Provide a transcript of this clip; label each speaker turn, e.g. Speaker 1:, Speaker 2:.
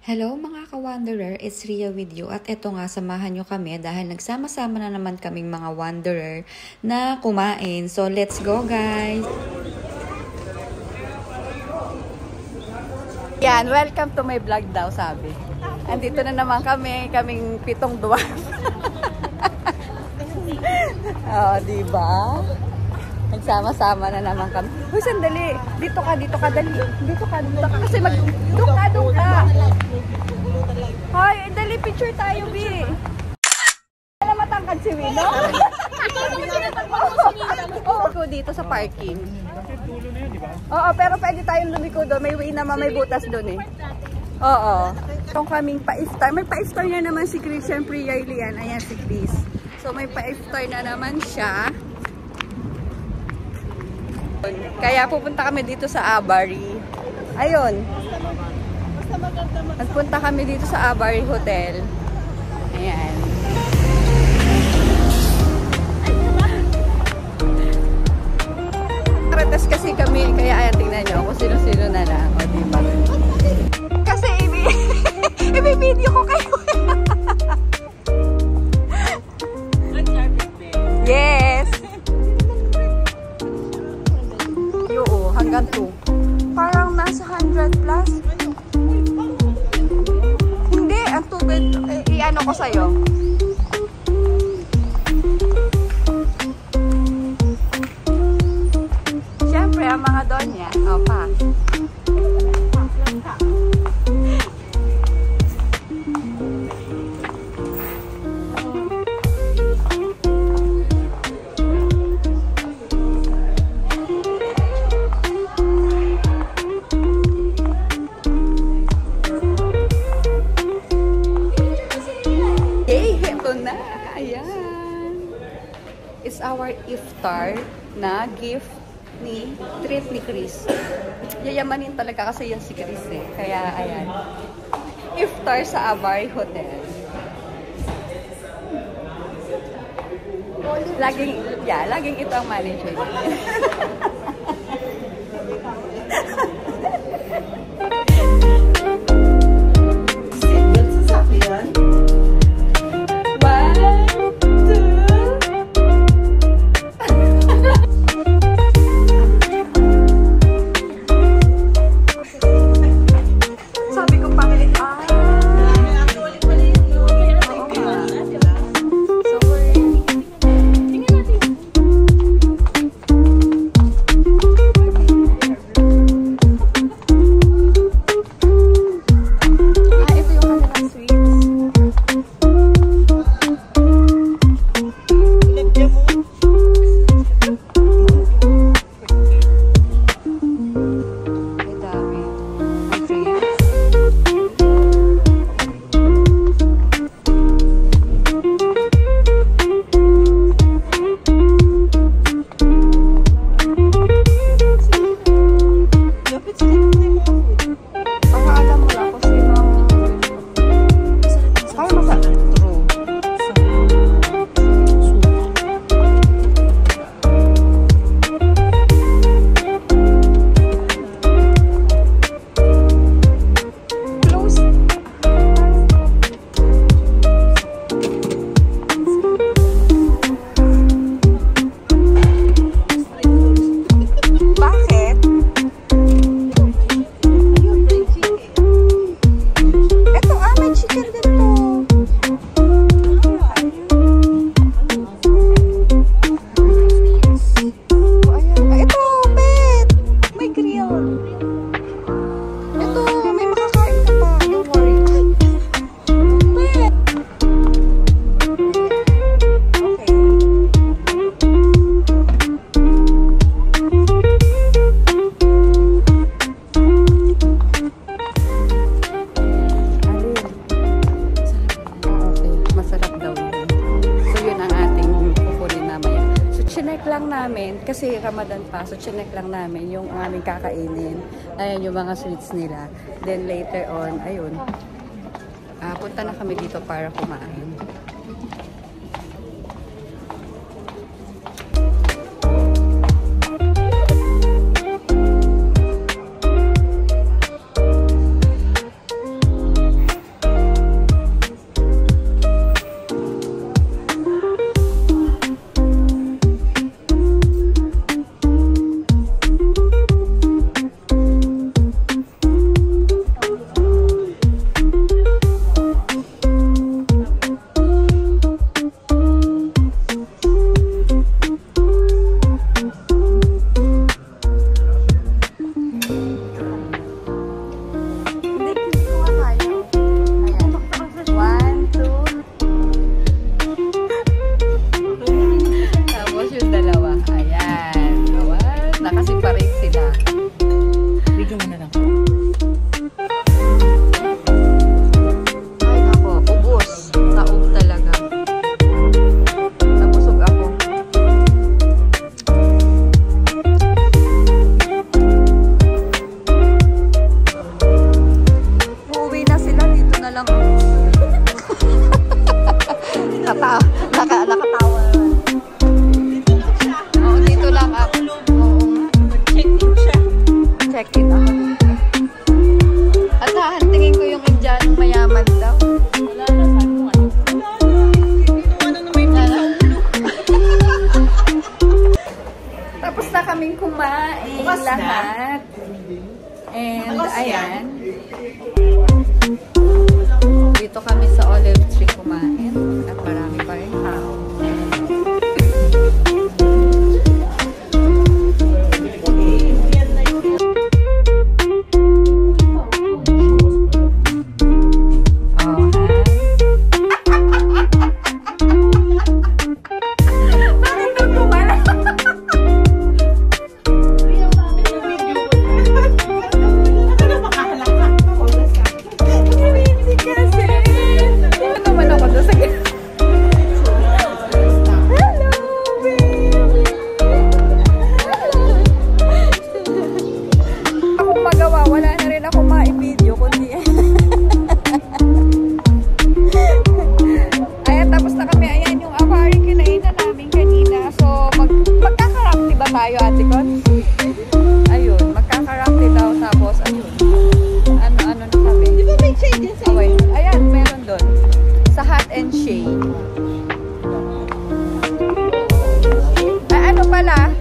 Speaker 1: Hello mga ka-wanderer, it's Ria with you at eto nga samahan nyo kami dahil nagsama-sama na naman kaming mga wanderer na kumain. So let's go guys! Yan, welcome to my vlog daw sabi. Andito na naman kaming pitong dwarf. Oh, diba? Nagsama-sama na naman kami. Uy, sandali. Dito ka, dali. Dito ka. Kasi doon ka. Hoy, dali, picture tayo, Bi. Wala matangkad si Wino? Oo, dito sa parking. Oo, pero pwede tayong lumiko doon. May way naman, may butas doon eh. Oo. Itong kaming pa-iftar. May pa-iftar na naman si Chris. Siyempre, Yailian. Ayan si Chris. So, may pa-iftar na naman siya. Kaya pupunta kami dito sa Abari. Ayun. Nagpunta kami dito sa Abari Hotel. Ayan. Karatas kasi kami. Kaya ayan, tingnan nyo kung sino-sino na lang. O, diba? Kasi i-video ko kayo. Yes. Hanggang 2. Parang nasa 100 plus. Hindi, ang tubig, i-ano ko sa'yo. Siyempre, ang mga donya. O, pa. Is our iftar na gift treat ni Chris. Yayamanin talaga kasi yan si Chris eh. Kaya ayan. Iftar sa Abari Hotel. Laging ito ang manager. Lang namin, kasi Ramadan pa, so chinek lang namin yung aming kakainin. Ayan yung mga sweets nila. Then later on, ayun, punta na kami dito para kumain. lahat. And ayan. Dito kami sa Olive Tree kumain. At marami pa rin tao. Wala na rin ako ma-video kundi ayan, tapos na kami. Ayan yung aquarium kinainan namin kanina. So magkakarakti ba tayo, Ate Con? Ayun, magkakarakti daw. Tapos ayun, ano na kami. Di ba may shade din sa away? Ayan, meron doon sa Hot and Shade. Ay, ano pala,